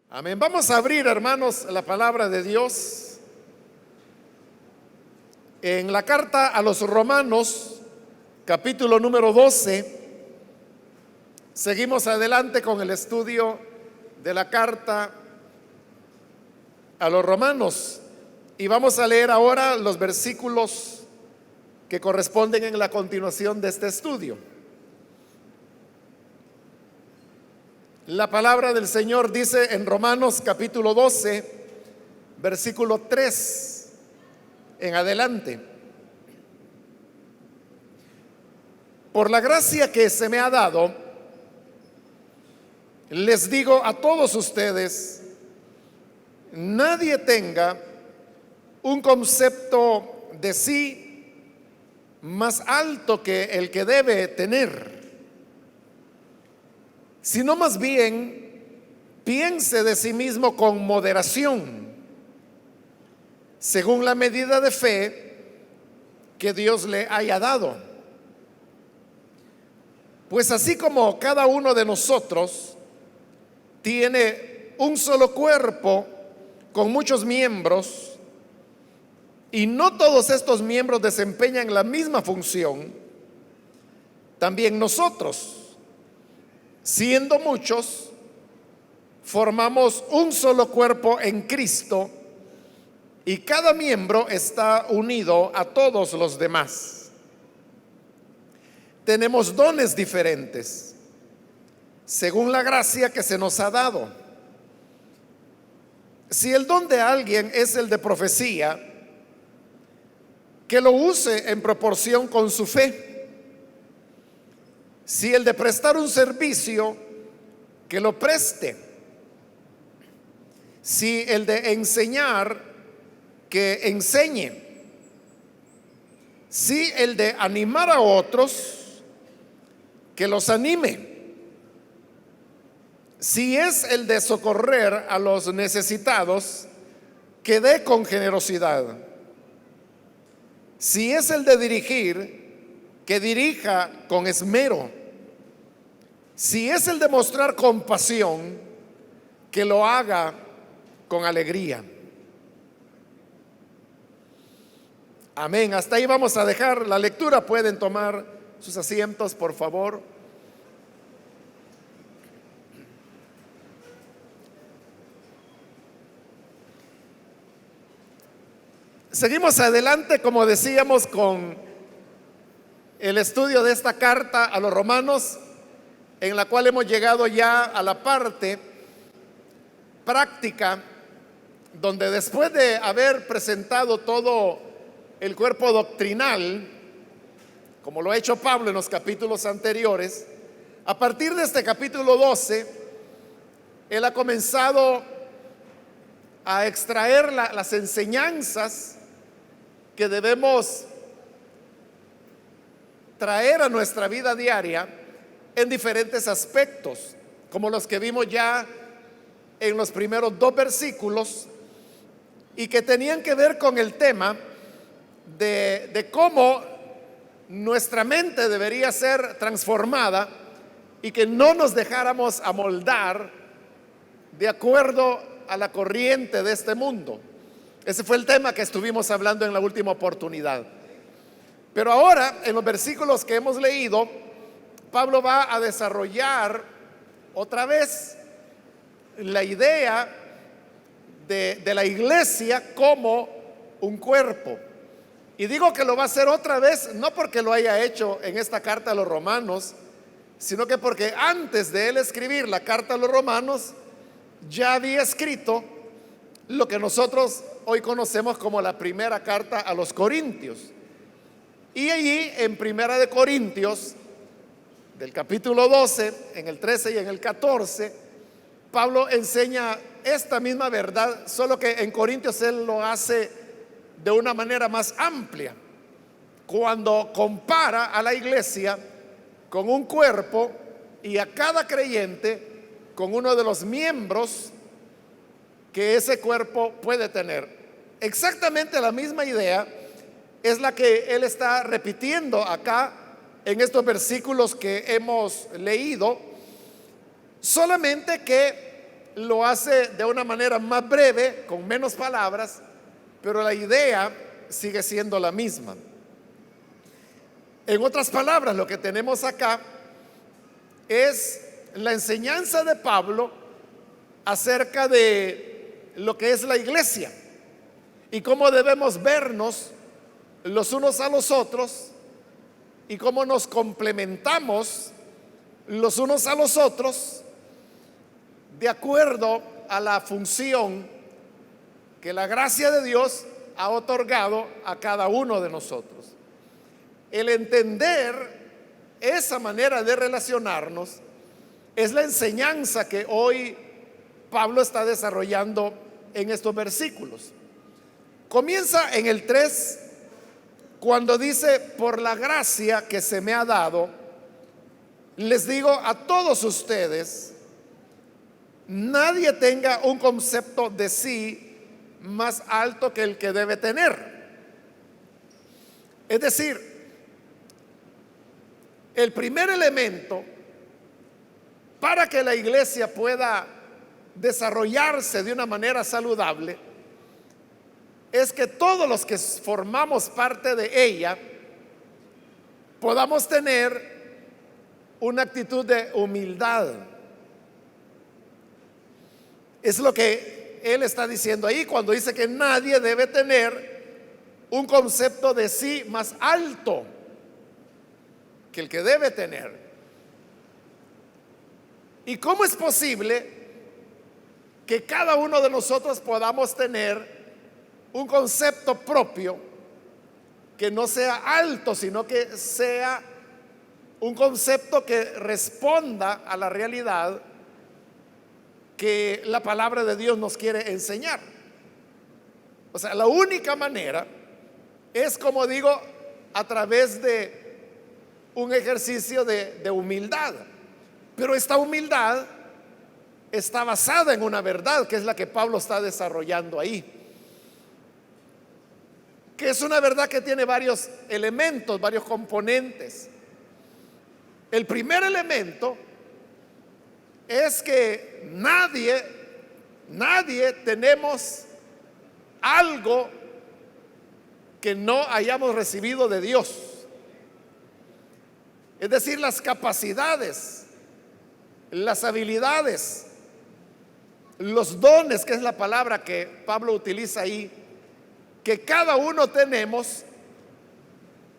Amén. Vamos a abrir, hermanos, la palabra de Dios en la carta a los Romanos, capítulo número 12. Seguimos adelante con el estudio de la carta a los Romanos y vamos a leer ahora los versículos que corresponden en la continuación de este estudio. La palabra del Señor dice en Romanos capítulo 12, versículo 3 en adelante: por la gracia que se me ha dado, les digo a todos ustedes, nadie tenga un concepto de sí más alto que el que debe tener, sino más bien piense de sí mismo con moderación, según la medida de fe que Dios le haya dado. Pues así como cada uno de nosotros tiene un solo cuerpo con muchos miembros, y no todos estos miembros desempeñan la misma función, también nosotros, siendo muchos, formamos un solo cuerpo en Cristo, y cada miembro está unido a todos los demás. Tenemos dones diferentes, según la gracia que se nos ha dado. Si el don de alguien es el de profecía, que lo use en proporción con su fe. Si el de prestar un servicio, que lo preste. Si el de enseñar, que enseñe. Si el de animar a otros, que los anime. Si es el de socorrer a los necesitados, que dé con generosidad. Si es el de dirigir, que dirija con esmero. Si es el de mostrar compasión, que lo haga con alegría. Amén. Hasta ahí vamos a dejar la lectura. Pueden tomar sus asientos, por favor. Seguimos adelante, como decíamos, con el estudio de esta carta a los Romanos, en la cual hemos llegado ya a la parte práctica, donde después de haber presentado todo el cuerpo doctrinal, como lo ha hecho Pablo en los capítulos anteriores, a partir de este capítulo 12, él ha comenzado a extraer las enseñanzas que debemos traer a nuestra vida diaria en diferentes aspectos, como los que vimos ya en los primeros dos versículos, y que tenían que ver con el tema de cómo nuestra mente debería ser transformada y que no nos dejáramos amoldar de acuerdo a la corriente de este mundo. Ese fue el tema que estuvimos hablando en la última oportunidad. Pero ahora, en los versículos que hemos leído, Pablo va a desarrollar otra vez la idea de la iglesia como un cuerpo. Y digo que lo va a hacer otra vez, no porque lo haya hecho en esta carta a los Romanos, sino que porque antes de él escribir la carta a los Romanos, ya había escrito lo que nosotros hoy conocemos como la primera carta a los Corintios. Y allí en Primera de Corintios, del capítulo 12, en el 13 y en el 14, Pablo enseña esta misma verdad, solo que en Corintios él lo hace de una manera más amplia, cuando compara a la iglesia con un cuerpo y a cada creyente con uno de los miembros que ese cuerpo puede tener. Exactamente la misma idea es la que él está repitiendo acá en estos versículos que hemos leído, solamente que lo hace de una manera más breve, con menos palabras, pero la idea sigue siendo la misma. En otras palabras, lo que tenemos acá es la enseñanza de Pablo acerca de lo que es la iglesia y cómo debemos vernos los unos a los otros y cómo nos complementamos los unos a los otros de acuerdo a la función que la gracia de Dios ha otorgado a cada uno de nosotros. El entender esa manera de relacionarnos es la enseñanza que hoy Pablo está desarrollando en estos versículos. Comienza en el 3 cuando dice: por la gracia que se me ha dado, les digo a todos ustedes, nadie tenga un concepto de sí más alto que el que debe tener. Es decir, el primer elemento para que la iglesia pueda desarrollarse de una manera saludable es que todos los que formamos parte de ella podamos tener una actitud de humildad. Es lo que él está diciendo ahí cuando dice que nadie debe tener un concepto de sí más alto que el que debe tener. ¿Y cómo es posible que cada uno de nosotros podamos tener un concepto propio que no sea alto, sino que sea un concepto que responda a la realidad que la palabra de Dios nos quiere enseñar? O sea, la única manera es, como digo, a través de un ejercicio de humildad. Pero esta humildad está basada en una verdad que es la que Pablo está desarrollando ahí, que es una verdad que tiene varios elementos, varios componentes. El primer elemento es que nadie tenemos algo que no hayamos recibido de Dios. Es decir, las capacidades, las habilidades, los dones, que es la palabra que Pablo utiliza ahí, que cada uno tenemos,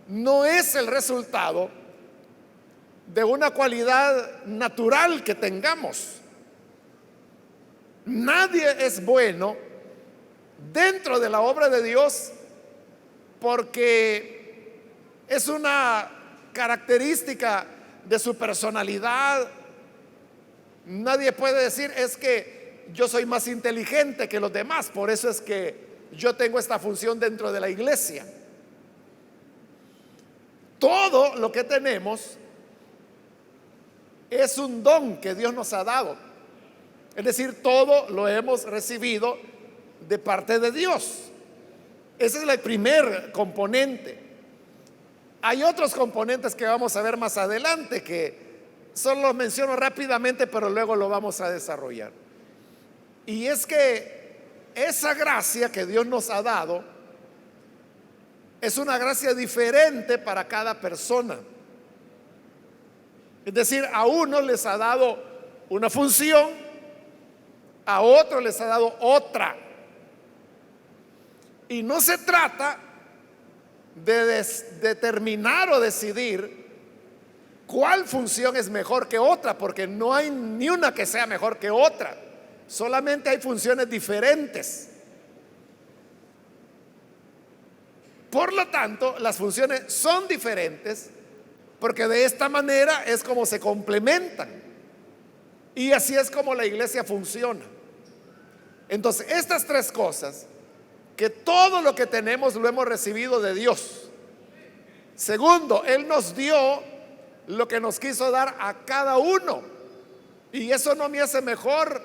no es el resultado de una cualidad natural que tengamos. Nadie es bueno dentro de la obra de Dios porque es una característica de su personalidad. Nadie puede decir: es que yo soy más inteligente que los demás, por eso es que yo tengo esta función dentro de la iglesia. Todo lo que tenemos es un don que Dios nos ha dado. Es decir, todo lo hemos recibido de parte de Dios. Ese es el primer componente. Hay otros componentes que vamos a ver más adelante, que solo los menciono rápidamente, pero luego lo vamos a desarrollar. Y es que esa gracia que Dios nos ha dado es una gracia diferente para cada persona. Es decir, a unos les ha dado una función, a otros les ha dado otra. Y no se trata de determinar o decidir cuál función es mejor que otra, porque no hay ni una que sea mejor que otra. Solamente hay funciones diferentes. Por lo tanto, las funciones son diferentes porque de esta manera es como se complementan. Y así es como la iglesia funciona. Entonces, estas tres cosas, que todo lo que tenemos lo hemos recibido de Dios. Segundo, Él nos dio lo que nos quiso dar a cada uno. Y eso no me hace mejor,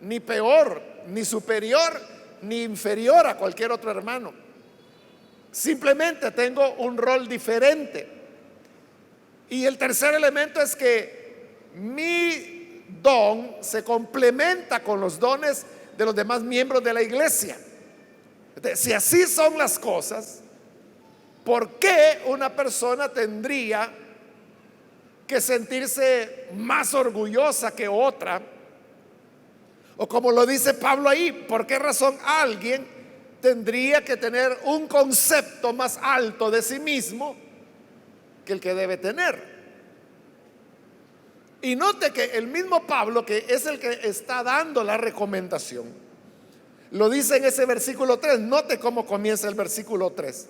ni peor, ni superior, ni inferior a cualquier otro hermano. Simplemente tengo un rol diferente. Y el tercer elemento es que mi don se complementa con los dones de los demás miembros de la iglesia. Entonces, si así son las cosas, ¿por qué una persona tendría que sentirse más orgullosa que otra? O como lo dice Pablo ahí, ¿por qué razón alguien tendría que tener un concepto más alto de sí mismo que el que debe tener? Y note que el mismo Pablo, que es el que está dando la recomendación, lo dice en ese versículo 3. Note cómo comienza el versículo 3.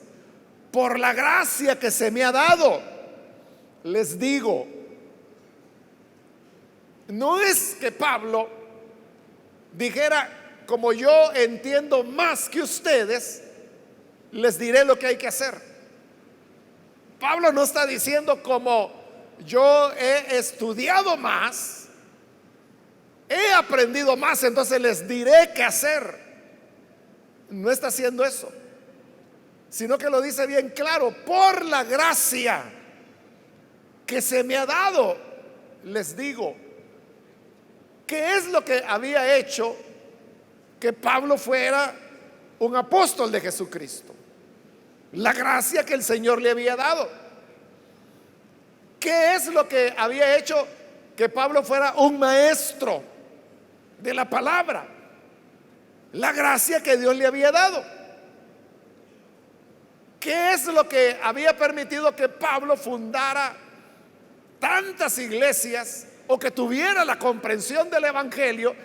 Por la gracia que se me ha dado, les digo. No es que Pablo dijera, como yo entiendo más que ustedes, les diré lo que hay que hacer. Pablo no está diciendo, como yo he estudiado más, he aprendido más, entonces les diré qué hacer. No está haciendo eso, sino que lo dice bien claro: por la gracia que se me ha dado, les digo. ¿Qué es lo que había hecho que Pablo fuera un apóstol de Jesucristo? La gracia que el Señor le había dado. ¿Qué es lo que había hecho que Pablo fuera un maestro de la palabra? La gracia que Dios le había dado. ¿Qué es lo que había permitido que Pablo fundara tantas iglesias o que tuviera la comprensión del evangelio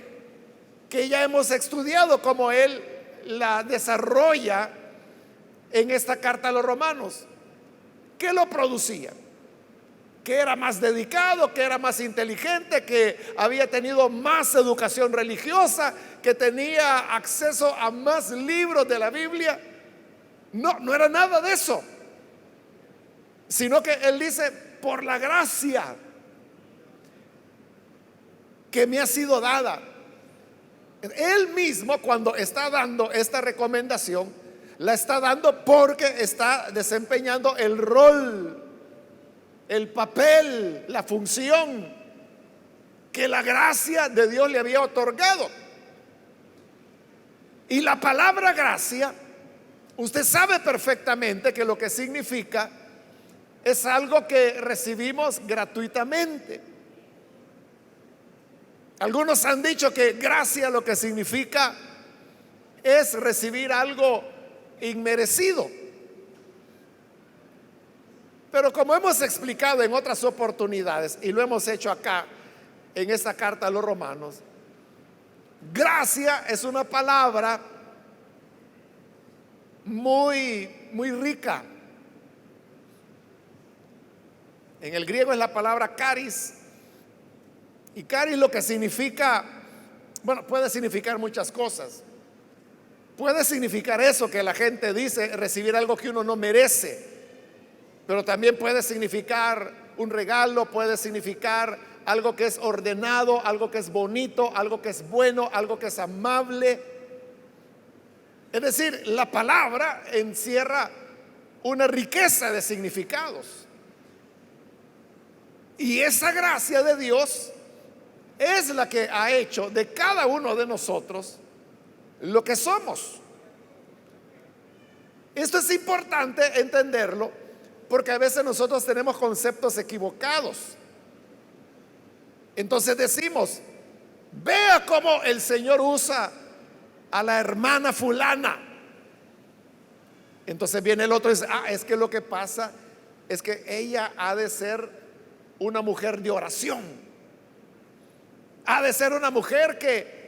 que ya hemos estudiado, como él la desarrolla en esta carta a los romanos? ¿Qué lo producía? Que era más dedicado, que era más inteligente, que había tenido más educación religiosa, que tenía acceso a más libros de la Biblia. No, no era nada de eso, sino que él dice: por la gracia que me ha sido dada. Él mismo, cuando está dando esta recomendación, la está dando porque está desempeñando el rol, el papel, la función que la gracia de Dios le había otorgado. Y la palabra gracia, usted sabe perfectamente que lo que significa es algo que recibimos gratuitamente. Algunos han dicho que gracia lo que significa es recibir algo inmerecido. Pero como hemos explicado en otras oportunidades, y lo hemos hecho acá en esta carta a los romanos, gracia es una palabra muy rica. En el griego es la palabra charis. Y charis lo que significa, bueno, puede significar muchas cosas. Puede significar eso que la gente dice, recibir algo que uno no merece. Pero también puede significar un regalo, puede significar algo que es ordenado, algo que es bonito, algo que es bueno, algo que es amable. Es decir, la palabra encierra una riqueza de significados. Y esa gracia de Dios es la que ha hecho de cada uno de nosotros lo que somos. Esto es importante entenderlo, porque a veces nosotros tenemos conceptos equivocados. Entonces decimos: vea cómo el Señor usa a la hermana fulana. Entonces viene el otro y dice: es que lo que pasa es que ella ha de ser una mujer de oración. Ha de ser una mujer que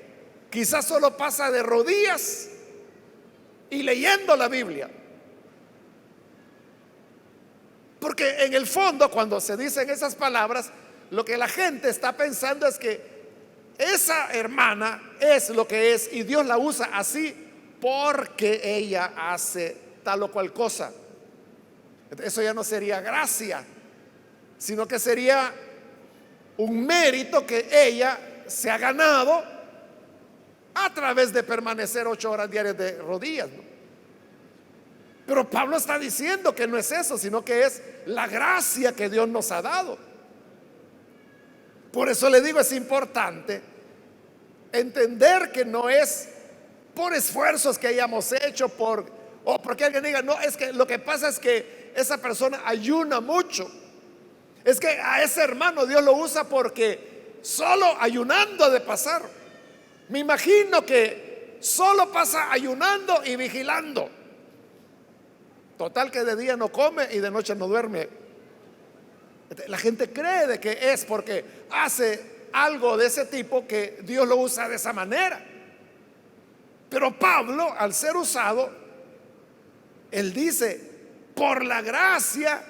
quizás solo pasa de rodillas y leyendo la Biblia. Porque en el fondo, cuando se dicen esas palabras, lo que la gente está pensando es que esa hermana es lo que es y Dios la usa así porque ella hace tal o cual cosa. Eso ya no sería gracia, sino que sería un mérito que ella se ha ganado a través de permanecer 8 horas diarias de rodillas, ¿no? Pero Pablo está diciendo que no es eso, sino que es la gracia que Dios nos ha dado. Por eso le digo, es importante entender que no es por esfuerzos que hayamos hecho, o porque alguien diga, no, es que lo que pasa es que esa persona ayuna mucho. Es que a ese hermano Dios lo usa porque solo ayunando ha de pasar. Me imagino que solo pasa ayunando y vigilando. Total que de día no come y de noche no duerme. La gente cree de que es porque hace algo de ese tipo que Dios lo usa de esa manera. Pero Pablo, al ser usado, él dice, por la gracia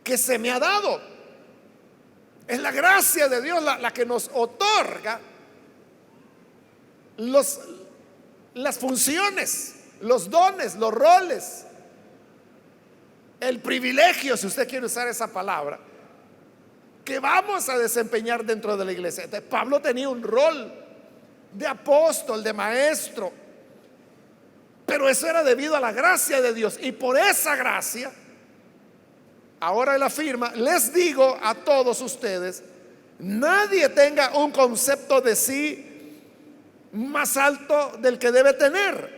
que se me ha dado. Es la gracia de Dios la que nos otorga las funciones, los dones, los roles, el privilegio, si usted quiere usar esa palabra, que vamos a desempeñar dentro de la iglesia. Entonces, Pablo tenía un rol de apóstol, de maestro, pero eso era debido a la gracia de Dios. Y por esa gracia, ahora él afirma, les digo a todos ustedes, nadie tenga un concepto de sí más alto del que debe tener,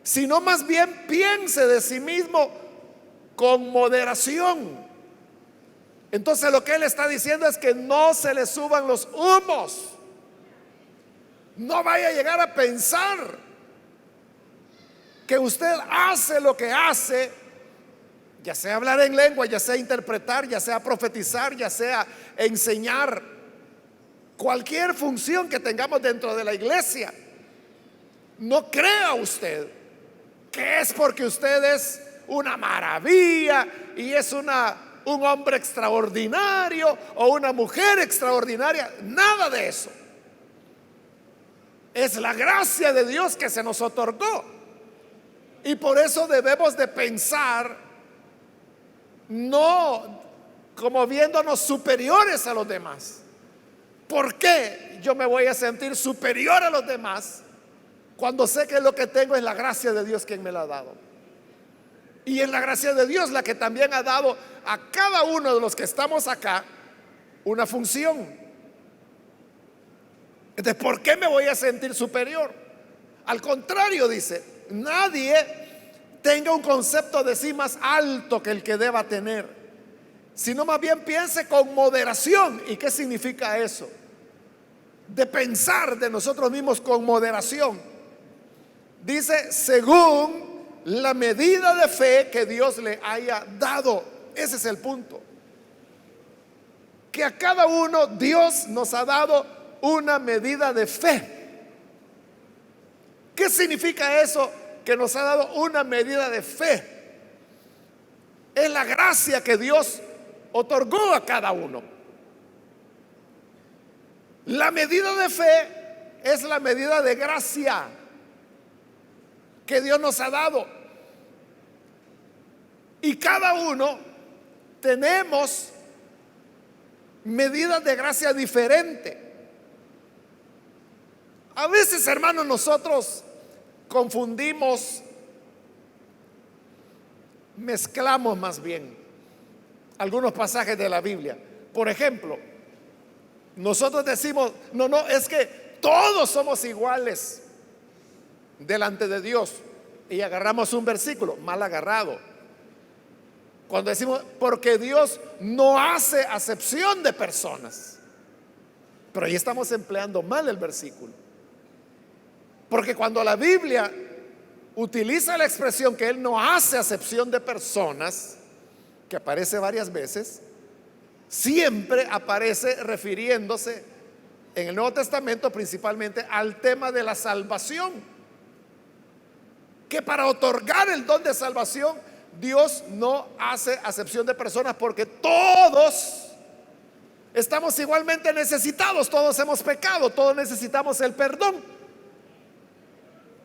sino más bien piense de sí mismo con moderación. Entonces lo que él está diciendo es que no se le suban los humos. No vaya a llegar a pensar que usted hace lo que hace, ya sea hablar en lengua, ya sea interpretar, ya sea profetizar, ya sea enseñar, cualquier función que tengamos dentro de la iglesia. No crea usted que es porque usted es una maravilla y es un hombre extraordinario o una mujer extraordinaria. Nada de eso. Es la gracia de Dios que se nos otorgó. Y por eso debemos de pensar no como viéndonos superiores a los demás. ¿Por qué yo me voy a sentir superior a los demás cuando sé que lo que tengo es la gracia de Dios quien me la ha dado? Y es la gracia de Dios la que también ha dado a cada uno de los que estamos acá una función. Entonces, ¿por qué me voy a sentir superior? Al contrario, dice, nadie tenga un concepto de sí más alto que el que deba tener, sino más bien piense con moderación. ¿Y qué significa eso? De pensar de nosotros mismos con moderación. Dice, según la medida de fe que Dios le haya dado. Ese es el punto. Que a cada uno Dios nos ha dado una medida de fe. ¿Qué significa eso? Que nos ha dado una medida de fe. Es la gracia que Dios otorgó a cada uno. La medida de fe es la medida de gracia que Dios nos ha dado. Y cada uno tenemos medidas de gracia diferentes. A veces, hermanos, nosotros confundimos, mezclamos más bien algunos pasajes de la Biblia. Por ejemplo, nosotros decimos, no, es que todos somos iguales delante de Dios, y agarramos un versículo mal agarrado. Cuando decimos, porque Dios no hace acepción de personas, pero ahí estamos empleando mal el versículo. Porque cuando la Biblia utiliza la expresión que Él no hace acepción de personas, que aparece varias veces, siempre aparece refiriéndose en el Nuevo Testamento principalmente al tema de la salvación. Que para otorgar el don de salvación, Dios no hace acepción de personas, porque todos estamos igualmente necesitados, todos hemos pecado, todos necesitamos el perdón.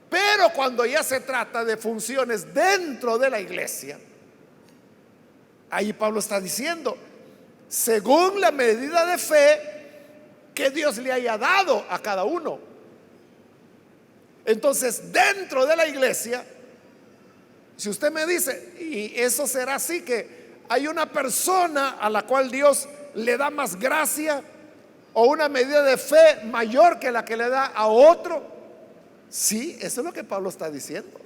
Pero cuando ya se trata de funciones dentro de la iglesia, ahí Pablo está diciendo, según la medida de fe que Dios le haya dado a cada uno. Entonces, dentro de la iglesia, si usted me dice, y eso será así, que hay una persona a la cual Dios le da más gracia o una medida de fe mayor que la que le da a otro. Sí, eso es lo que Pablo está diciendo.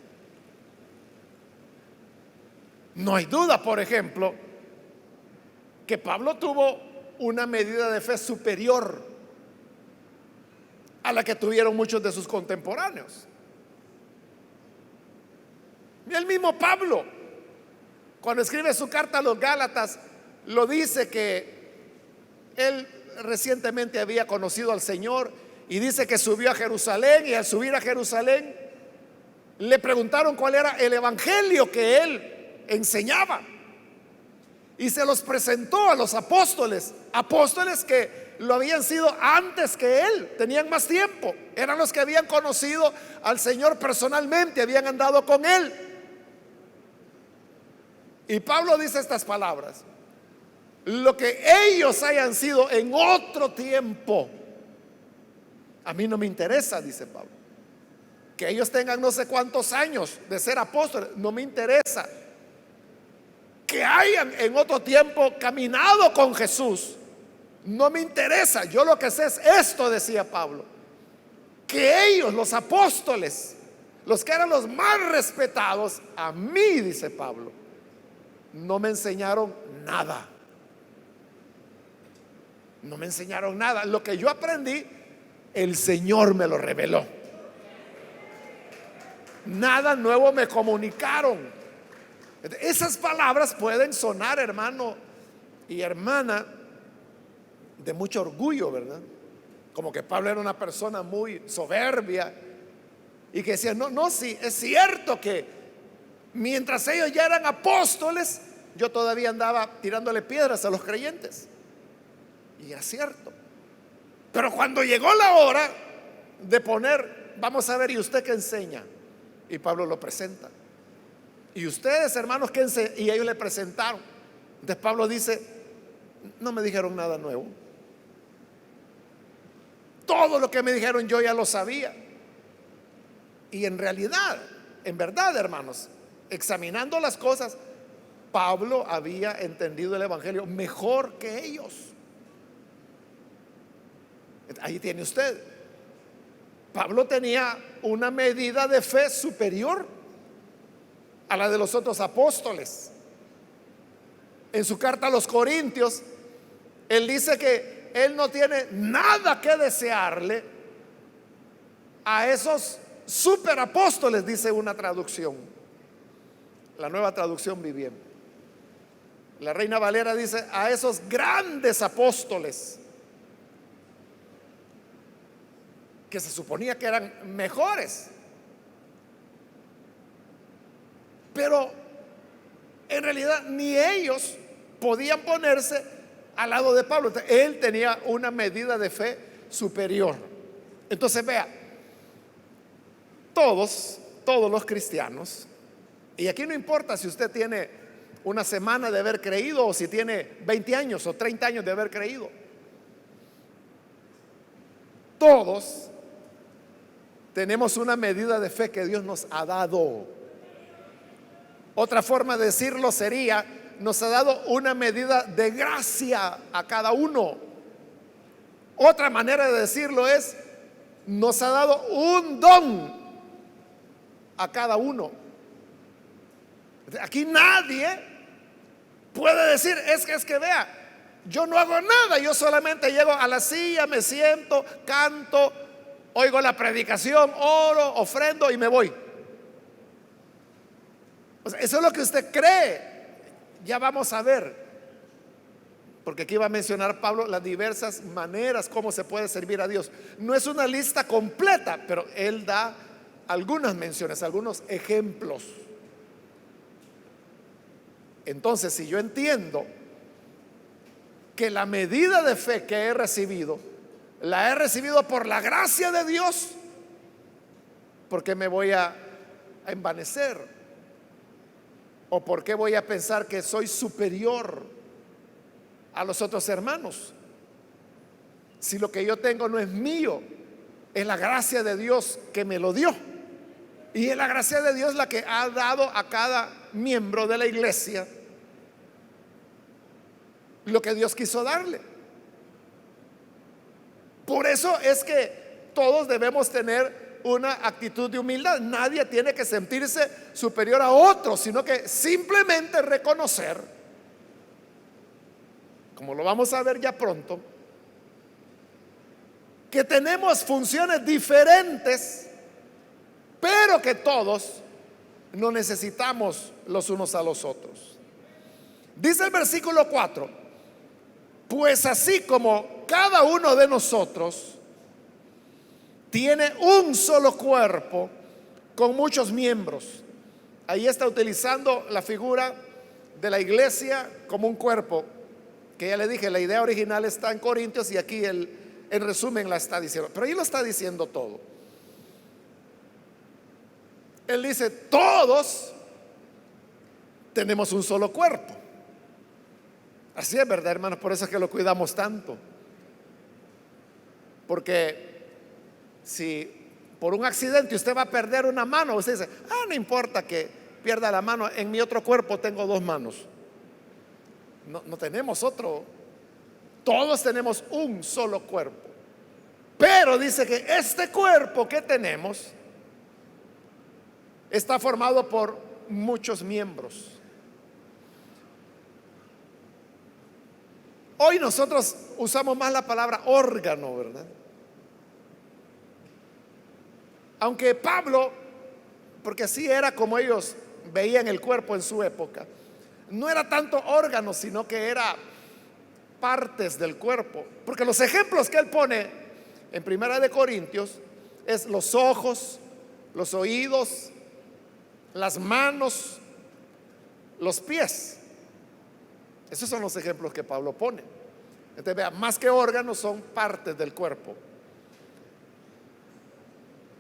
No hay duda, por ejemplo, que Pablo tuvo una medida de fe superior a la que tuvieron muchos de sus contemporáneos. Y el mismo Pablo, cuando escribe su carta a los Gálatas, lo dice que él recientemente había conocido al Señor y dice que subió a Jerusalén, y al subir a Jerusalén le preguntaron cuál era el evangelio que él enseñaba y se los presentó a los apóstoles, apóstoles que lo habían sido antes que él, tenían más tiempo, eran los que habían conocido al Señor personalmente, habían andado con él. Y Pablo dice estas palabras: lo que ellos hayan sido en otro tiempo, a mí no me interesa, dice Pablo. Que ellos tengan no sé cuántos años de ser apóstoles, no me interesa. Que hayan en otro tiempo caminado con Jesús, no me interesa. Yo lo que sé es esto, decía Pablo: que ellos, los apóstoles, los que eran los más respetados, a mí, dice Pablo, no me enseñaron nada. No me enseñaron nada. Lo que yo aprendí, el Señor me lo reveló. Nada nuevo me comunicaron. Esas palabras pueden sonar, hermano y hermana, de mucho orgullo, ¿verdad? Como que Pablo era una persona muy soberbia y que decía: no, sí, es cierto que mientras ellos ya eran apóstoles, yo todavía andaba tirándole piedras a los creyentes. Y era cierto. Pero cuando llegó la hora de poner, vamos a ver, ¿y usted qué enseña? Y Pablo lo presenta. ¿Y ustedes, hermanos, qué enseñan? Y ellos le presentaron. Entonces Pablo dice: no me dijeron nada nuevo. Todo lo que me dijeron yo ya lo sabía. Y en realidad, en verdad, hermanos, examinando las cosas, Pablo había entendido el evangelio mejor que ellos. Ahí tiene usted. Pablo tenía una medida de fe superior a la de los otros apóstoles. En su carta a los Corintios, él dice que él no tiene nada que desearle a esos superapóstoles, dice una traducción, la Nueva Traducción Viviente. La Reina Valera dice: a esos grandes apóstoles, que se suponía que eran mejores. Pero en realidad ni ellos podían ponerse al lado de Pablo. Él tenía una medida de fe superior. Entonces vea, todos los cristianos, y aquí no importa si usted tiene una semana de haber creído o si tiene 20 años o 30 años de haber creído, todos tenemos una medida de fe que Dios nos ha dado. Otra forma de decirlo sería: nos ha dado una medida de gracia a cada uno. Otra manera de decirlo es: nos ha dado un don a cada uno. Aquí nadie puede decir: es que vea, yo no hago nada, yo solamente llego a la silla, me siento, canto, oigo la predicación, oro, ofrendo y me voy. O sea, eso es lo que usted cree. Ya vamos a ver, porque aquí va a mencionar Pablo las diversas maneras como se puede servir a Dios. No es una lista completa, pero él da algunas menciones, algunos ejemplos. Entonces, si yo entiendo que la medida de fe que he recibido, la he recibido por la gracia de Dios, ¿por qué me voy a envanecer? ¿O por qué voy a pensar que soy superior a los otros hermanos? Si lo que yo tengo no es mío, es la gracia de Dios que me lo dio. Y es la gracia de Dios la que ha dado a cada miembro de la iglesia lo que Dios quiso darle. Por eso es que todos debemos tener una actitud de humildad. Nadie tiene que sentirse superior a otro, sino que simplemente reconocer, como lo vamos a ver ya pronto, que tenemos funciones diferentes, pero que todos no necesitamos los unos a los otros. Dice el versículo 4: pues así como cada uno de nosotros tiene un solo cuerpo con muchos miembros. Ahí está utilizando la figura de la iglesia como un cuerpo, que ya le dije, la idea original está en Corintios y aquí en resumen la está diciendo, pero ahí lo está diciendo todo. Él dice, todos tenemos un solo cuerpo. Así es, ¿verdad, hermanos? Por eso es que lo cuidamos tanto. Porque si por un accidente usted va a perder una mano, usted dice, no importa que pierda la mano, en mi otro cuerpo tengo dos manos. No tenemos otro. Todos tenemos un solo cuerpo. Pero dice que este cuerpo que tenemos está formado por muchos miembros. Hoy nosotros usamos más la palabra órgano, ¿verdad? Aunque Pablo, porque así era como ellos veían el cuerpo en su época, no era tanto órgano, sino que era partes del cuerpo. Porque los ejemplos que él pone en Primera de Corintios es los ojos, los oídos, las manos, los pies. Esos son los ejemplos que Pablo pone. Entonces vea, más que órganos son partes del cuerpo.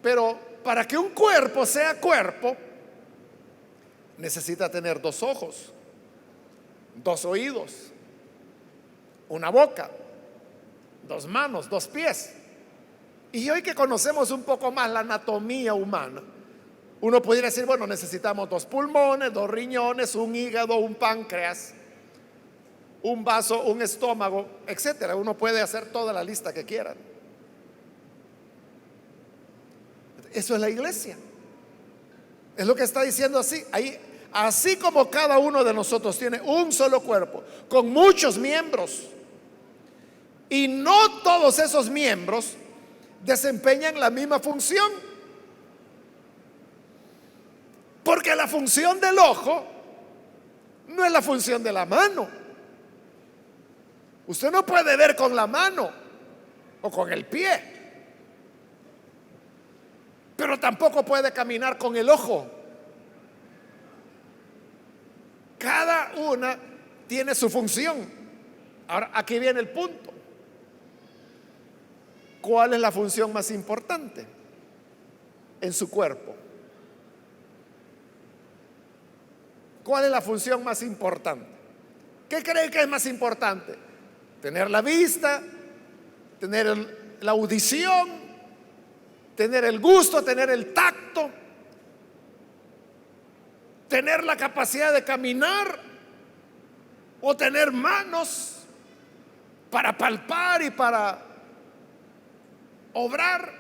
Pero para que un cuerpo sea cuerpo, necesita tener dos ojos, dos oídos, una boca, dos manos, dos pies. Y hoy que conocemos un poco más la anatomía humana, uno pudiera decir, bueno, necesitamos dos pulmones, dos riñones, un hígado, un páncreas, un vaso, un estómago, etcétera. Uno puede hacer toda la lista que quieran. Eso es la iglesia. Es lo que está diciendo así. Ahí, así como cada uno de nosotros tiene un solo cuerpo con muchos miembros, y no todos esos miembros desempeñan la misma función. Porque la función del ojo no es la función de la mano. Usted no puede ver con la mano o con el pie, pero tampoco puede caminar con el ojo. Cada una tiene su función. Ahora, aquí viene el punto. ¿Cuál es la función más importante en su cuerpo? ¿Cuál es la función más importante? ¿Qué cree que es más importante? Tener la vista, tener la audición, tener el gusto, tener el tacto, tener la capacidad de caminar, o tener manos para palpar y para obrar.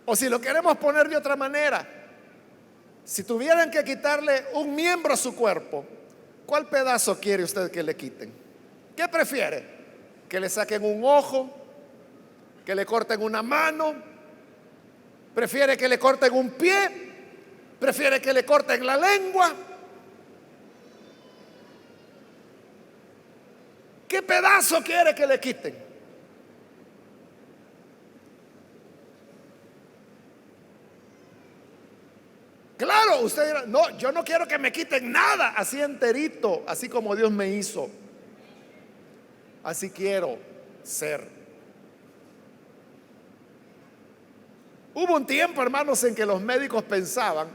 O si lo queremos poner de otra manera, si tuvieran que quitarle un miembro a su cuerpo, ¿cuál pedazo quiere usted que le quiten? ¿Qué prefiere? ¿Que le saquen un ojo? ¿Que le corten una mano? ¿Prefiere que le corten un pie? ¿Prefiere que le corten la lengua? ¿Qué pedazo quiere que le quiten? Claro, usted dirá, no, yo no quiero que me quiten nada, así enterito, así como Dios me hizo. Así quiero ser. Hubo un tiempo, hermanos, en que los médicos pensaban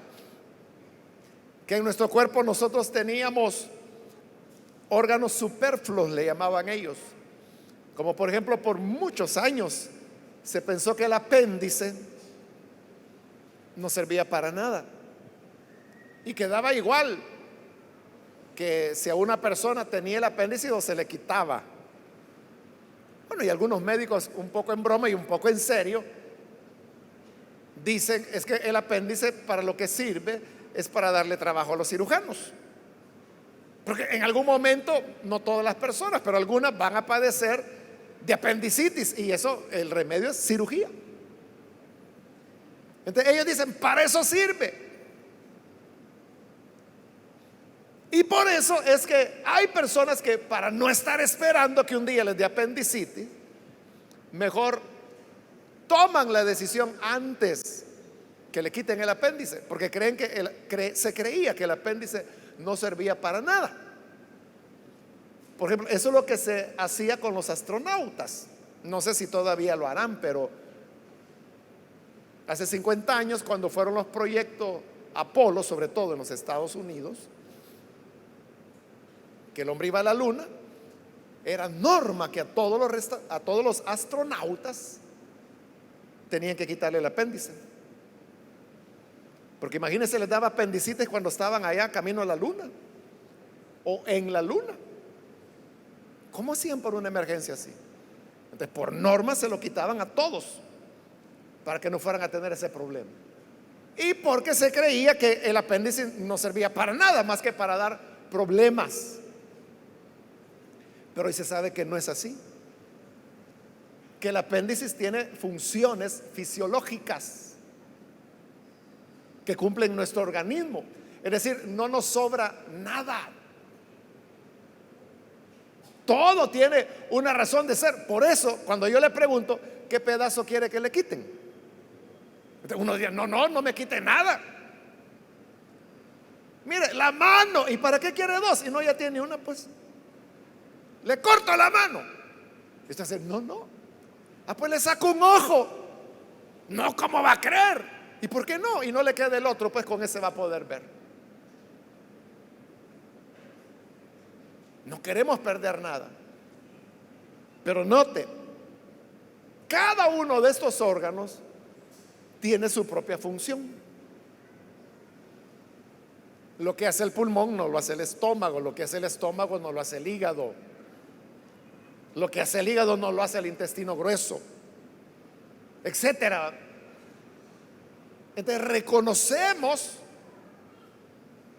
que en nuestro cuerpo nosotros teníamos órganos superfluos, le llamaban ellos. Como por ejemplo, por muchos años se pensó que el apéndice no servía para nada y quedaba igual que si a una persona tenía el apéndice o se le quitaba. Bueno, y algunos médicos, un poco en broma y un poco en serio, dicen es que el apéndice para lo que sirve es para darle trabajo a los cirujanos. Porque en algún momento, no todas las personas, pero algunas van a padecer de apendicitis y eso, el remedio es cirugía. Entonces ellos dicen, para eso sirve. Y por eso es que hay personas que, para no estar esperando que un día les dé apendicitis, mejor toman la decisión antes que le quiten el apéndice, porque creen que se creía que el apéndice no servía para nada. Por ejemplo, eso es lo que se hacía con los astronautas. No sé si todavía lo harán, pero hace 50 años, cuando fueron los proyectos Apolo, sobre todo en los Estados Unidos, que el hombre iba a la luna, era norma que a todos los astronautas tenían que quitarle el apéndice. Porque imagínense, les daba apendicitis cuando estaban allá camino a la luna o en la luna. ¿Cómo hacían por una emergencia así? Entonces, por norma se lo quitaban a todos para que no fueran a tener ese problema. Y porque se creía que el apéndice no servía para nada más que para dar problemas. Pero hoy se sabe que no es así, que el apéndice tiene funciones fisiológicas que cumplen nuestro organismo. Es decir, no nos sobra nada. Todo tiene una razón de ser. Por eso, cuando yo le pregunto qué pedazo quiere que le quiten, uno dice, no me quite nada. Mire, la mano, ¿y para qué quiere dos? Y no, ya tiene una, pues le corto la mano. Y usted dice, no. Pues le saco un ojo. No, ¿cómo va a creer? ¿Y por qué no? Y no le queda el otro, pues con ese va a poder ver. No queremos perder nada. Pero note, cada uno de estos órganos tiene su propia función. Lo que hace el pulmón no lo hace el estómago, lo que hace el estómago no lo hace el hígado, lo que hace el hígado no lo hace el intestino grueso, etcétera. Entonces reconocemos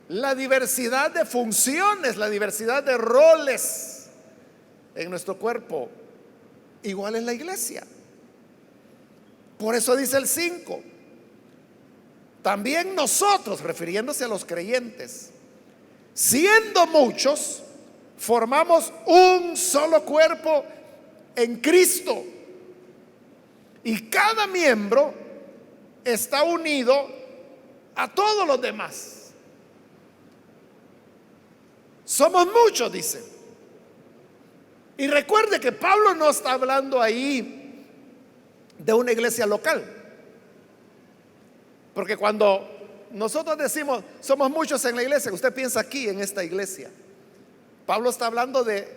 la diversidad de funciones, la diversidad de roles en nuestro cuerpo. Igual en la iglesia. Por eso dice el 5, también nosotros, refiriéndose a los creyentes, siendo muchos, formamos un solo cuerpo en Cristo, y cada miembro está unido a todos los demás. Somos muchos, dice. Y recuerde que Pablo no está hablando ahí de una iglesia local, porque cuando nosotros decimos somos muchos en la iglesia, usted piensa aquí en esta iglesia. Pablo está hablando de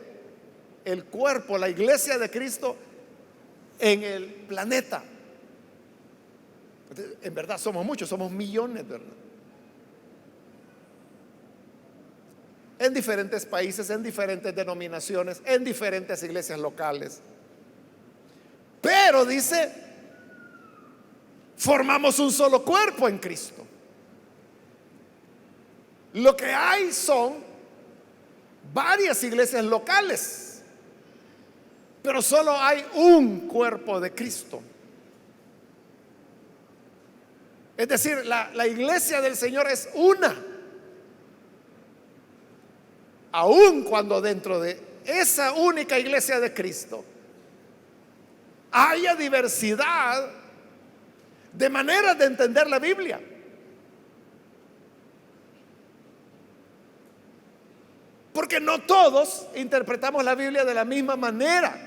el cuerpo, la iglesia de Cristo en el planeta. En verdad somos muchos, somos millones, ¿verdad? En diferentes países, en diferentes denominaciones, en diferentes iglesias locales. Pero dice, formamos un solo cuerpo en Cristo. Lo que hay son varias iglesias locales, pero solo hay un cuerpo de Cristo. Es decir, la iglesia del Señor es una. Aun cuando dentro de esa única iglesia de Cristo haya diversidad de maneras de entender la Biblia. Porque no todos interpretamos la Biblia de la misma manera.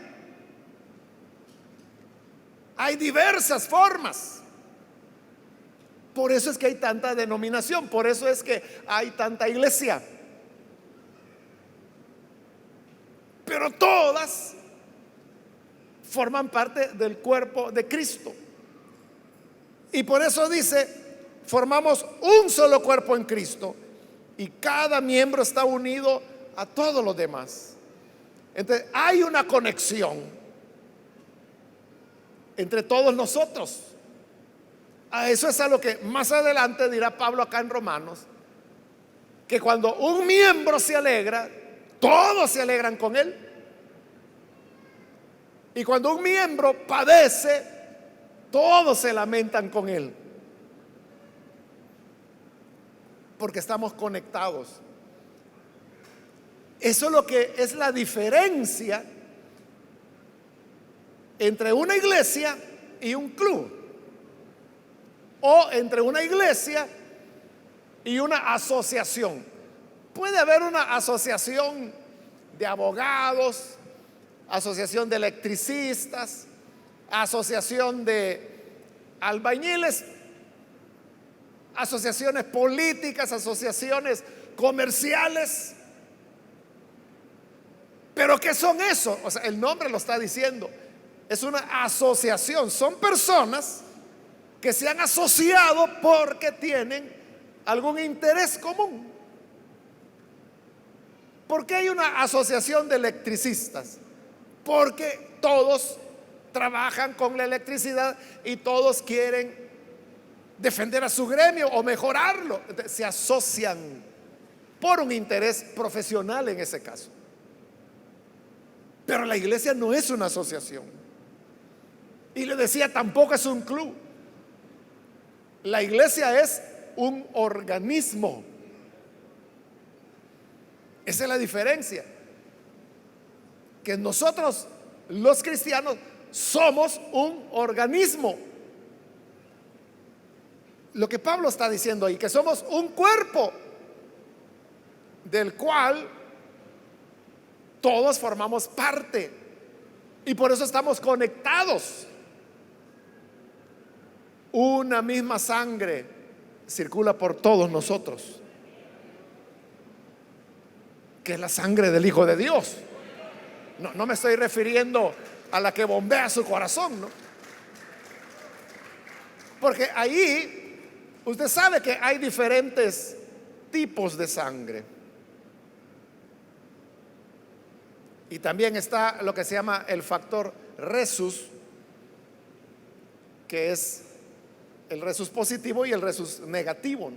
Hay diversas formas. Por eso es que hay tanta denominación, por eso es que hay tanta iglesia. Pero todas forman parte del cuerpo de Cristo. Y por eso dice, formamos un solo cuerpo en Cristo y cada miembro está unido a todos los demás. Entonces hay una conexión entre todos nosotros. A eso es a lo que más adelante dirá Pablo acá en Romanos, que cuando un miembro se alegra, todos se alegran con él. Y cuando un miembro padece, todos se lamentan con él. Porque estamos conectados. Eso es lo que es la diferencia entre una iglesia y un club, o entre una iglesia y una asociación. Puede haber una asociación de abogados, asociación de electricistas, asociación de albañiles, asociaciones políticas, asociaciones comerciales. Pero ¿qué son eso? O sea, el nombre lo está diciendo. Es una asociación. Son personas que se han asociado porque tienen algún interés común. ¿Por qué hay una asociación de electricistas? Porque todos trabajan con la electricidad y todos quieren defender a su gremio o mejorarlo. Entonces, se asocian por un interés profesional en ese caso. Pero la iglesia no es una asociación. Y le decía, tampoco es un club. La iglesia es un organismo. Esa es la diferencia. Que nosotros, los cristianos, somos un organismo. Lo que Pablo está diciendo ahí, que somos un cuerpo del cual todos formamos parte y por eso estamos conectados. Una misma sangre circula por todos nosotros, que es la sangre del Hijo de Dios. No me estoy refiriendo a la que bombea su corazón, ¿no? Porque ahí usted sabe que hay diferentes tipos de sangre. Y también está lo que se llama el factor resus, que es el resus positivo y el resus negativo.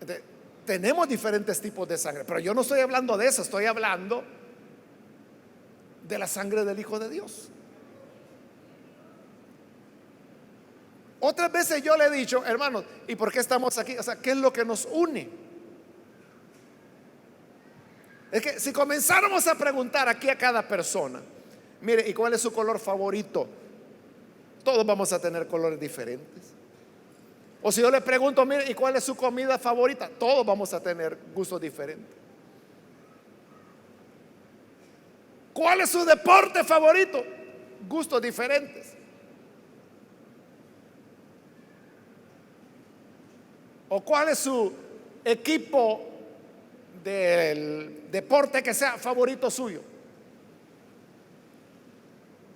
Entonces, tenemos diferentes tipos de sangre, pero yo no estoy hablando de eso, estoy hablando de la sangre del Hijo de Dios. Otras veces yo le he dicho, hermanos, ¿y por qué estamos aquí? O sea, ¿qué es lo que nos une? Es que si comenzáramos a preguntar aquí a cada persona, mire, ¿y cuál es su color favorito? Todos vamos a tener colores diferentes. O si yo le pregunto, mire, ¿y cuál es su comida favorita? Todos vamos a tener gustos diferentes. ¿Cuál es su deporte favorito? Gustos diferentes. ¿O cuál es su equipo del deporte que sea favorito suyo?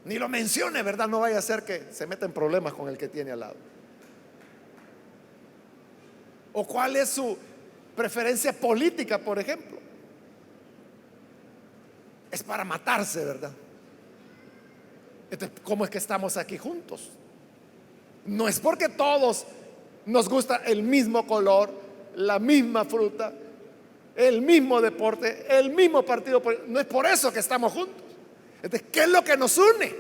Ni lo mencione, ¿verdad? No vaya a ser que se meta en problemas con el que tiene al lado. ¿O cuál es su preferencia política, por ejemplo? Es para matarse, ¿verdad? Entonces, ¿cómo es que estamos aquí juntos? No es porque todos nos gusta el mismo color, la misma fruta, el mismo deporte, el mismo partido. No es por eso que estamos juntos. Entonces, ¿qué es lo que nos une?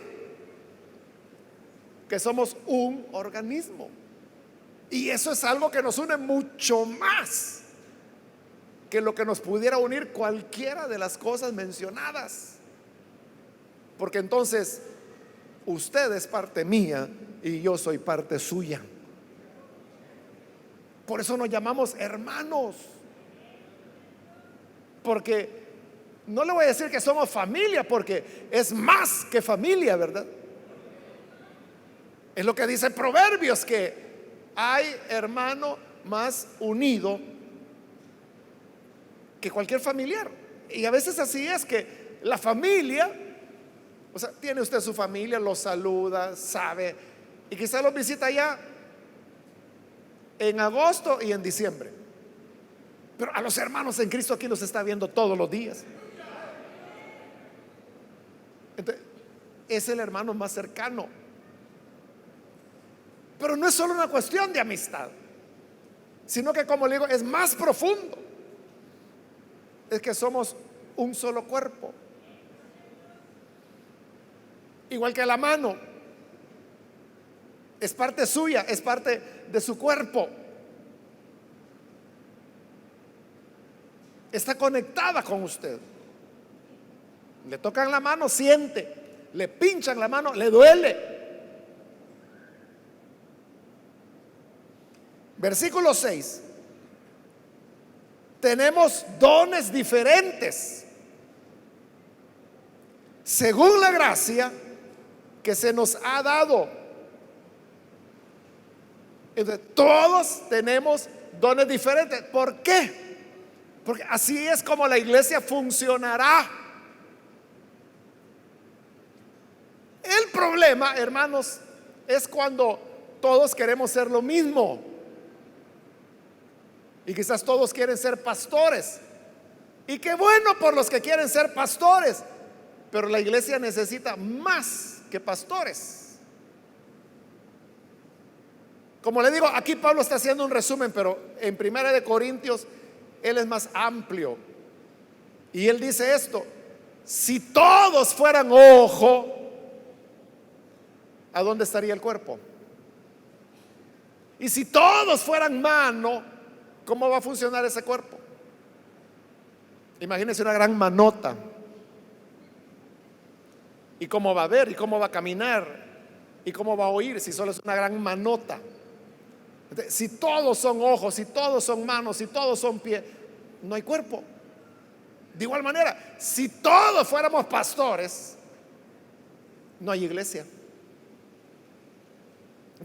Que somos un organismo. Y eso es algo que nos une mucho más que lo que nos pudiera unir cualquiera de las cosas mencionadas. Porque entonces usted es parte mía y yo soy parte suya. Por eso nos llamamos hermanos. Porque no le voy a decir que somos familia, porque es más que familia, ¿verdad? Es lo que dice Proverbios, que hay hermano más unido que cualquier familiar. Y a veces así es, que la familia, o sea, tiene usted su familia, lo saluda, sabe, y quizá los visita ya en agosto y en diciembre. Pero a los hermanos en Cristo aquí los está viendo todos los días. Entonces, es el hermano más cercano. Pero no es solo una cuestión de amistad, sino que, como le digo, es más profundo. Es que somos un solo cuerpo. Igual que la mano es parte suya, es parte de su cuerpo. Está conectada con usted. Le tocan la mano, siente. Le pinchan la mano, le duele. Versículo 6. Tenemos dones diferentes según la gracia que se nos ha dado. Entonces, todos tenemos dones diferentes. ¿Por qué? Porque así es como la iglesia funcionará. El problema, hermanos, es cuando todos queremos ser lo mismo. Y quizás todos quieren ser pastores. Y qué bueno por los que quieren ser pastores. Pero la iglesia necesita más que pastores. Como le digo, aquí Pablo está haciendo un resumen, pero en Primera de Corintios él es más amplio. Y él dice esto: si todos fueran ojo, ¿a dónde estaría el cuerpo? Y si todos fueran mano, ¿cómo va a funcionar ese cuerpo? Imagínense una gran manota. ¿Y cómo va a ver? ¿Y cómo va a caminar? ¿Y cómo va a oír si solo es una gran manota? Entonces, si todos son ojos, si todos son manos, si todos son pies, no hay cuerpo. De igual manera, si todos fuéramos pastores, no hay iglesia.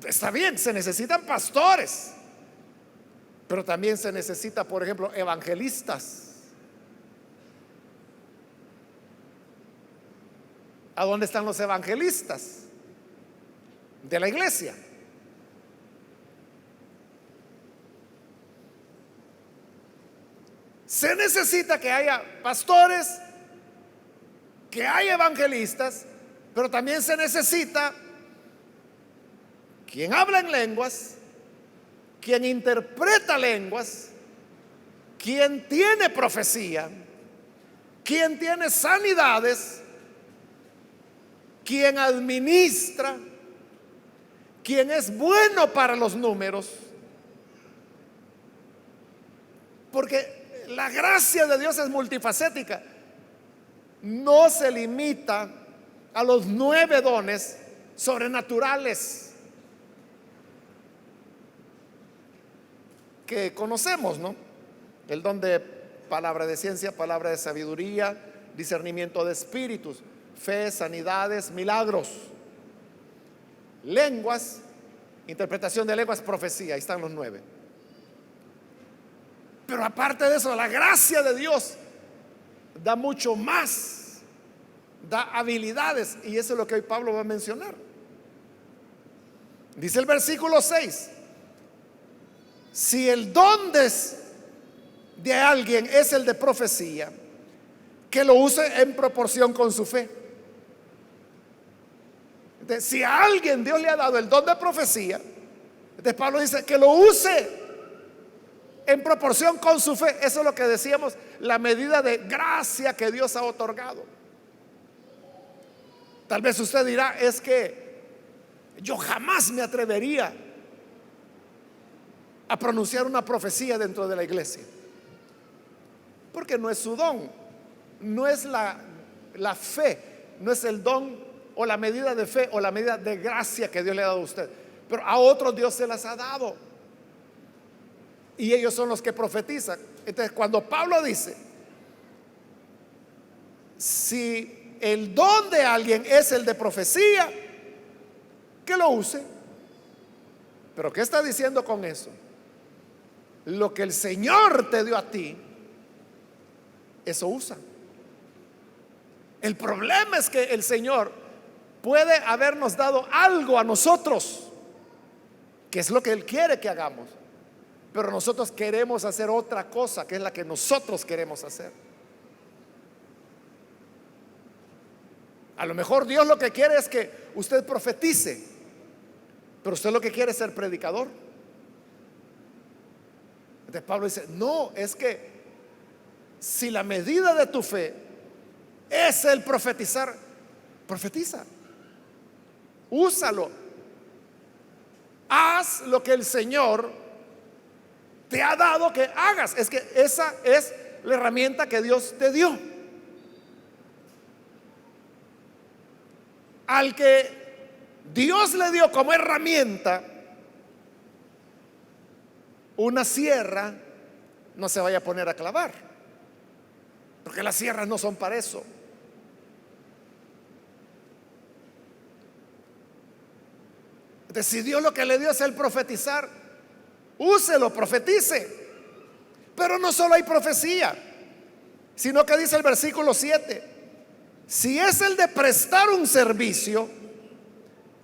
Está bien, se necesitan pastores, pero también se necesita, por ejemplo, evangelistas. ¿A dónde están los evangelistas de la iglesia? Se necesita que haya pastores, que haya evangelistas, pero también se necesita quien habla en lenguas, quien interpreta lenguas, quien tiene profecía, quien tiene sanidades, quien administra, quien es bueno para los números. Porque la gracia de Dios es multifacética. No se limita a los 9 dones sobrenaturales que conocemos, ¿no? El don de palabra de ciencia, palabra de sabiduría, discernimiento de espíritus, fe, sanidades, milagros, lenguas, interpretación de lenguas, profecía. Ahí están los 9. Pero aparte de eso, la gracia de Dios da mucho más, da habilidades, y eso es lo que hoy Pablo va a mencionar. Dice el versículo 6: si el don de alguien es el de profecía, que lo use en proporción con su fe. Entonces, si a alguien Dios le ha dado el don de profecía, entonces Pablo dice que lo use en proporción con su fe. Eso es lo que decíamos, la medida de gracia que Dios ha otorgado. Tal vez usted dirá: es que yo jamás me atrevería a pronunciar una profecía dentro de la iglesia, porque no es su don, no es la fe, no es el don o la medida de fe o la medida de gracia que Dios le ha dado a usted. Pero a otros Dios se las ha dado, y ellos son los que profetizan. Entonces, cuando Pablo dice: si el don de alguien es el de profecía, que lo use. Pero ¿qué está diciendo con eso? Lo que el Señor te dio a ti, eso usa. El problema es que el Señor puede habernos dado algo a nosotros, que es lo que Él quiere que hagamos, pero nosotros queremos hacer otra cosa, que es la que nosotros queremos hacer. A lo mejor Dios lo que quiere es que usted profetice, pero usted lo que quiere es ser predicador. Entonces Pablo dice, no, es que si la medida de tu fe es el profetizar, profetiza, úsalo, haz lo que el Señor te ha dado que hagas. Es que esa es la herramienta que Dios te dio. Al que Dios le dio como herramienta una sierra, no se vaya a poner a clavar, porque las sierras no son para eso. Entonces, si Dios lo que le dio es el profetizar, úselo, profetice. Pero no solo hay profecía, sino que dice el versículo 7, si es el de prestar un servicio,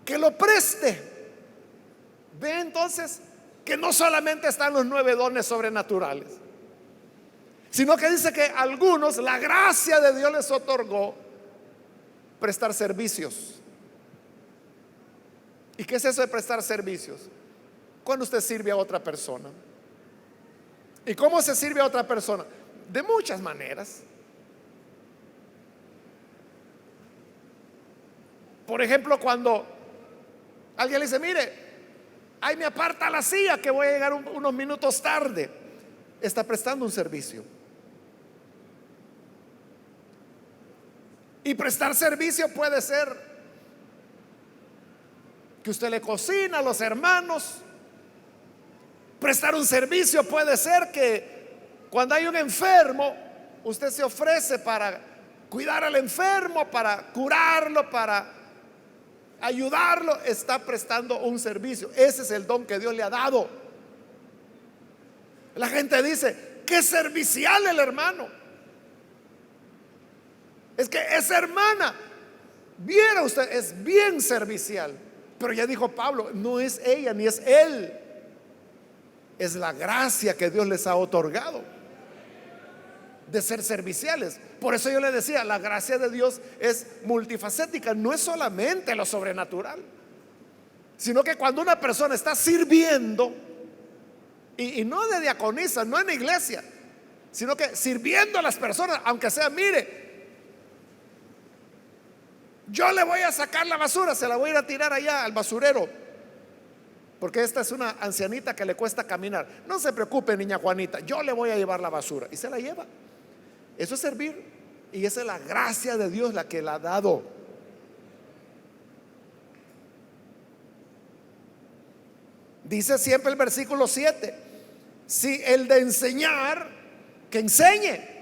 que lo preste. Ve entonces que no solamente están los 9 dones sobrenaturales, sino que dice que a algunos la gracia de Dios les otorgó prestar servicios. ¿Y qué es eso de prestar servicios? Cuando usted sirve a otra persona. ¿Y cómo se sirve a otra persona? De muchas maneras. Por ejemplo, cuando alguien le dice, mire, ahí me aparta la silla que voy a llegar unos minutos tarde, está prestando un servicio. Y prestar servicio puede ser que usted le cocina a los hermanos. Prestar un servicio puede ser que cuando hay un enfermo, usted se ofrece para cuidar al enfermo, para curarlo, para ayudarlo. Está prestando un servicio. Ese es el don que Dios le ha dado. La gente dice, qué servicial el hermano. Es que esa hermana, viera usted, es bien servicial. Pero ya dijo Pablo, no es ella ni es él, es la gracia que Dios les ha otorgado de ser serviciales. Por eso yo le decía, la gracia de Dios es multifacética, no es solamente lo sobrenatural, sino que cuando una persona está sirviendo, y no de diaconisa, no en la iglesia, sino que sirviendo a las personas, aunque sea, mire, yo le voy a sacar la basura, se la voy a ir a tirar allá al basurero, porque esta es una ancianita que le cuesta caminar. No se preocupe, niña Juanita, yo le voy a llevar la basura. Y se la lleva. Eso es servir. Y esa es la gracia de Dios la que la ha dado. Dice siempre el versículo 7, si el de enseñar, que enseñe.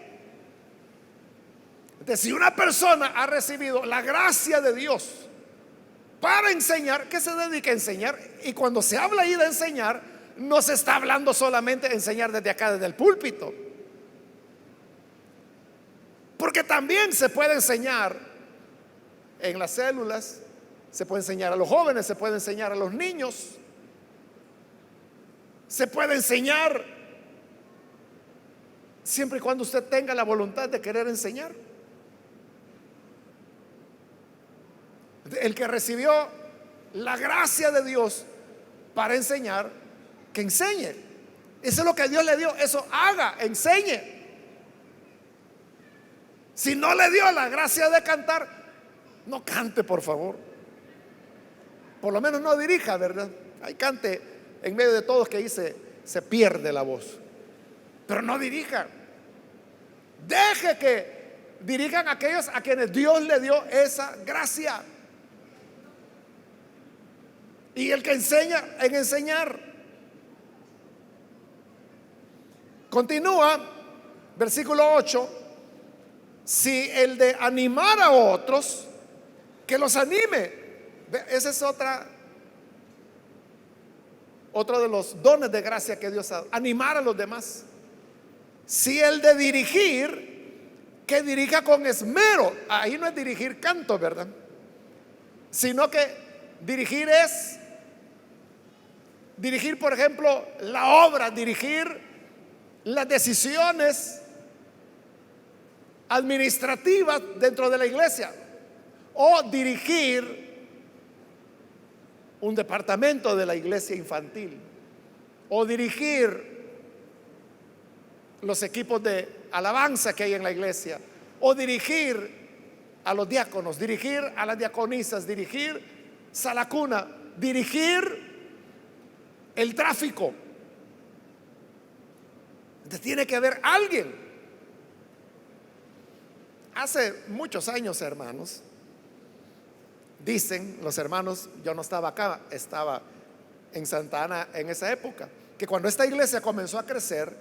Entonces, si una persona ha recibido la gracia de Dios para enseñar, que se dedique a enseñar. Y cuando se habla ahí de enseñar, no se está hablando solamente de enseñar desde acá, desde el púlpito, porque también se puede enseñar en las células, se puede enseñar a los jóvenes, se puede enseñar a los niños, se puede enseñar siempre y cuando usted tenga la voluntad de querer enseñar. El que recibió la gracia de Dios para enseñar, que enseñe. Eso es lo que Dios le dio, eso haga, enseñe. Si no le dio la gracia de cantar, no cante, por favor. Por lo menos no dirija, ¿verdad? Ahí cante en medio de todos, que ahí se pierde la voz. Pero no dirija. Deje que dirijan aquellos a quienes Dios le dio esa gracia. Y el que enseña, en enseñar. Continúa, versículo 8. Si el de animar a otros, que los anime. Ese es otro de los dones de gracia que Dios ha dado, animar a los demás. Si el de dirigir, que dirija con esmero. Ahí no es dirigir canto, ¿verdad? Sino que dirigir es dirigir, por ejemplo, la obra, dirigir las decisiones administrativas dentro de la iglesia, o dirigir un departamento de la iglesia infantil, o dirigir los equipos de alabanza que hay en la iglesia, o dirigir a los diáconos, dirigir a las diaconisas, dirigir sala cuna, dirigir el tráfico. Entonces tiene que haber alguien. Hace muchos años, hermanos, dicen los hermanos, yo no estaba acá, estaba en Santa Ana en esa época, que cuando esta iglesia comenzó a crecer,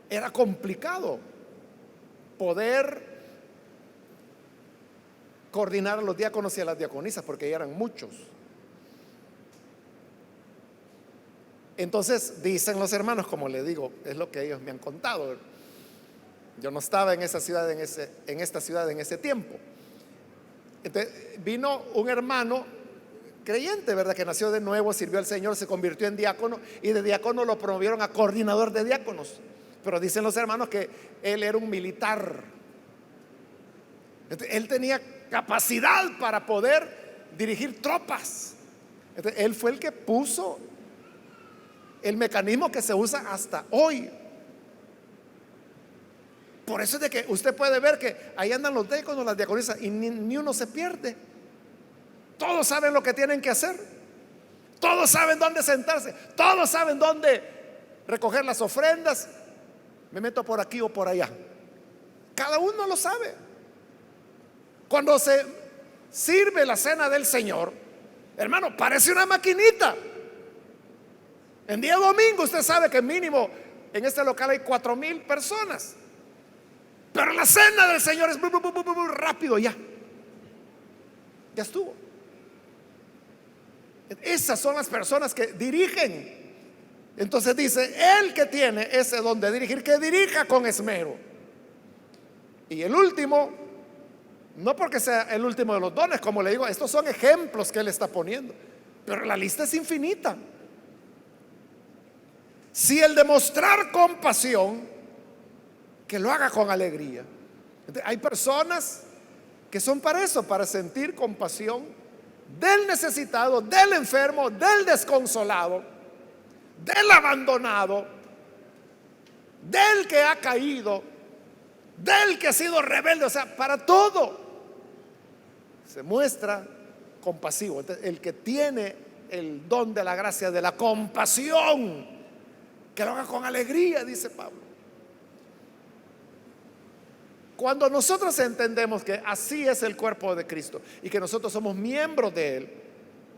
era complicado poder coordinar a los diáconos y a las diaconisas, porque ya eran muchos. Entonces dicen los hermanos, como le digo, es lo que ellos me han contado. Yo no estaba en esa ciudad, en esta ciudad en ese tiempo. Entonces, vino un hermano creyente, ¿verdad? Que nació de nuevo, sirvió al Señor, se convirtió en diácono, y de diácono lo promovieron a coordinador de diáconos. Pero dicen los hermanos que él era un militar. Entonces, él tenía capacidad para poder dirigir tropas. Entonces, él fue el que puso el mecanismo que se usa hasta hoy. Por eso es de que usted puede ver que ahí andan los diáconos, las diaconisas, y ni uno se pierde. Todos saben lo que tienen que hacer, todos saben dónde sentarse, todos saben dónde recoger las ofrendas. Me meto por aquí o por allá. Cada uno lo sabe. Cuando se sirve la cena del Señor, hermano, parece una maquinita. En día domingo usted sabe que mínimo en este local hay 4,000 personas. Pero la cena del Señor es muy rápido, ya estuvo. Esas son las personas que dirigen. Entonces dice, el que tiene ese don de dirigir, que dirija con esmero. Y el último, no porque sea el último de los dones, como le digo, estos son ejemplos que él está poniendo, pero la lista es infinita. Si el demostrar compasión, que lo haga con alegría. Entonces, hay personas que son para eso, para sentir compasión del necesitado, del enfermo, del desconsolado, del abandonado, del que ha caído, del que ha sido rebelde. O sea, para todo se muestra compasivo. Entonces, el que tiene el don de la gracia de la compasión, que lo haga con alegría, dice Pablo. Cuando nosotros entendemos que así es el cuerpo de Cristo y que nosotros somos miembros de él,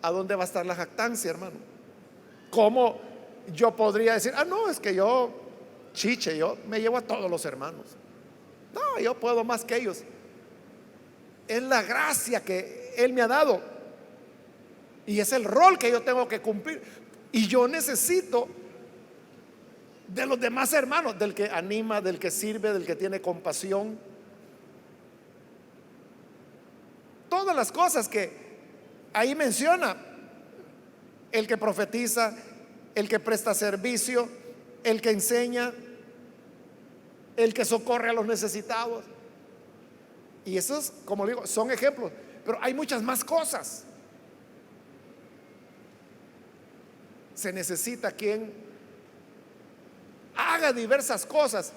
¿a dónde va a estar la jactancia, hermano? ¿Cómo yo podría decir, no, es que yo me llevo a todos los hermanos? No, yo puedo más que ellos. Es la gracia que él me ha dado y es el rol que yo tengo que cumplir, y yo necesito de los demás hermanos, del que anima, del que sirve, del que tiene compasión. Todas las cosas que ahí menciona: el que profetiza, el que presta servicio, el que enseña, el que socorre a los necesitados. Y esos, como digo, son ejemplos, pero hay muchas más cosas. Se necesita quien haga diversas cosas.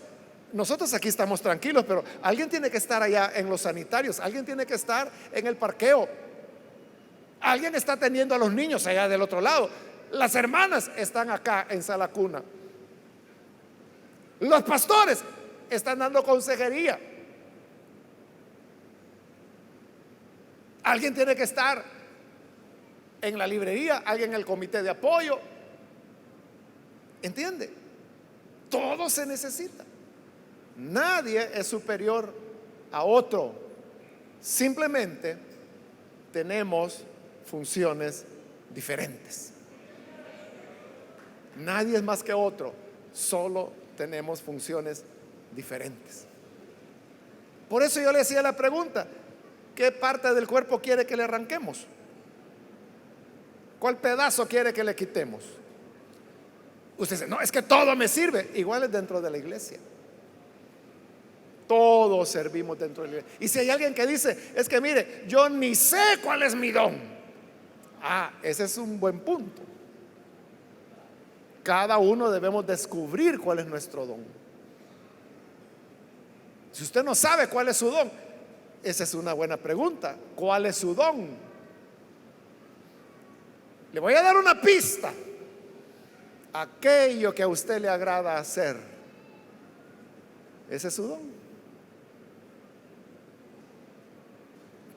Nosotros aquí estamos tranquilos, pero alguien tiene que estar allá en los sanitarios, alguien tiene que estar en el parqueo, alguien está atendiendo a los niños allá del otro lado, las hermanas están acá en sala cuna, los pastores están dando consejería, alguien tiene que estar en la librería, alguien en el comité de apoyo. ¿Entiende? Todo se necesita. Nadie es superior a otro. Simplemente tenemos funciones diferentes. Nadie es más que otro. Solo tenemos funciones diferentes. Por eso yo le hacía la pregunta: ¿qué parte del cuerpo quiere que le arranquemos? ¿Cuál pedazo quiere que le quitemos? Usted dice, no, es que todo me sirve. Igual es dentro de la iglesia. Todos servimos dentro de la iglesia. Y si hay alguien que dice, es que mire, yo ni sé cuál es mi don. Ese es un buen punto. Cada uno debemos descubrir cuál es nuestro don. Si usted no sabe cuál es su don, esa es una buena pregunta. ¿Cuál es su don? Le voy a dar una pista. Aquello que a usted le agrada hacer, ese es su don.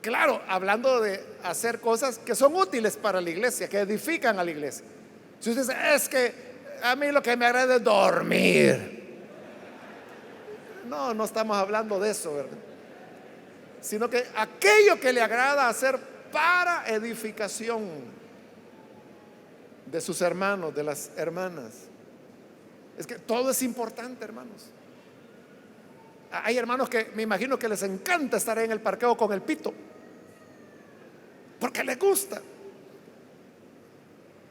Claro, hablando de hacer cosas que son útiles para la iglesia, que edifican a la iglesia. Si usted dice, es que a mí lo que me agrada es dormir. No estamos hablando de eso, ¿verdad? Sino que aquello que le agrada hacer para edificación de sus hermanos, de las hermanas. Es que todo es importante, hermanos. Hay hermanos que me imagino que les encanta estar en el parqueo con el pito, porque les gusta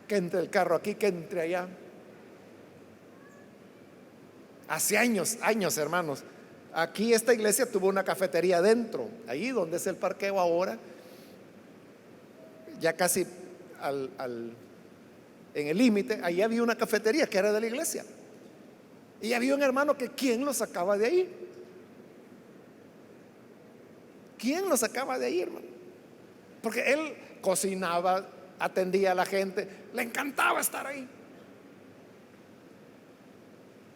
que entre el carro aquí, que entre allá. Hace años, hermanos, aquí esta iglesia tuvo una cafetería adentro, ahí donde es el parqueo ahora, ya casi en el límite. Ahí había una cafetería que era de la iglesia, y había un hermano que ¿quién lo sacaba de ahí? ¿Quién lo sacaba de ahí, hermano? Porque él cocinaba, atendía a la gente, le encantaba estar ahí.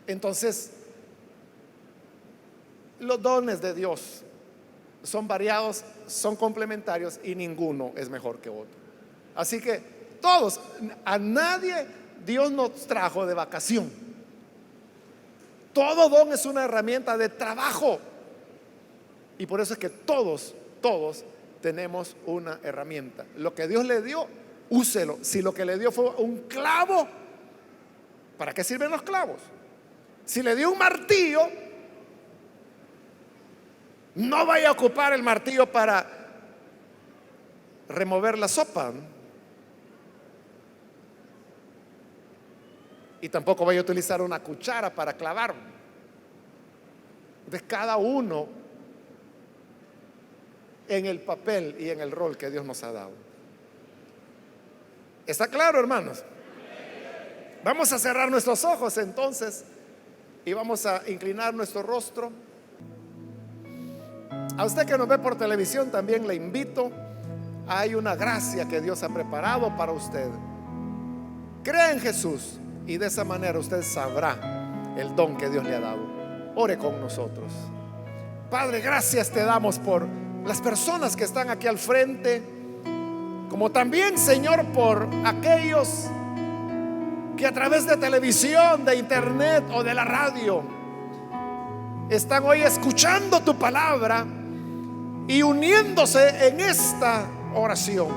Entonces, los dones de Dios son variados, son complementarios y ninguno es mejor que otro. Así que todos, a nadie Dios nos trajo de vacación. Todo don es una herramienta de trabajo. Y por eso es que todos tenemos una herramienta. Lo que Dios le dio, úselo. Si lo que le dio fue un clavo, ¿para qué sirven los clavos? Si le dio un martillo, no vaya a ocupar el martillo para remover la sopa, y tampoco vaya a utilizar una cuchara para clavar. De cada uno en el papel y en el rol que Dios nos ha dado. ¿Está claro, hermanos? Vamos a cerrar nuestros ojos entonces y vamos a inclinar nuestro rostro. A usted que nos ve por televisión también le invito. Hay una gracia que Dios ha preparado para usted. Crea en Jesús y de esa manera usted sabrá el don que Dios le ha dado. Ore con nosotros. Padre, gracias te damos por las personas que están aquí al frente, como también, Señor, por aquellos que a través de televisión, de internet o de la radio están hoy escuchando tu palabra y uniéndose en esta oración.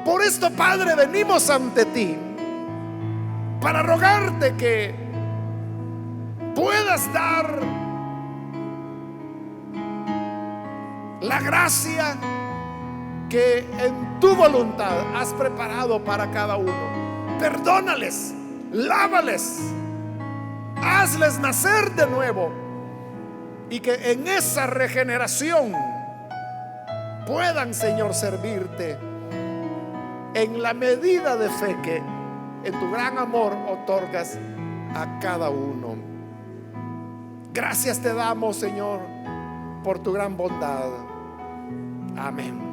Por esto, Padre, venimos ante ti para rogarte que puedas dar la gracia que en tu voluntad has preparado para cada uno. Perdónales, lávales, hazles nacer de nuevo, y que en esa regeneración puedan, Señor, servirte en la medida de fe que en tu gran amor otorgas a cada uno. Gracias te damos, Señor, por tu gran bondad. Amén.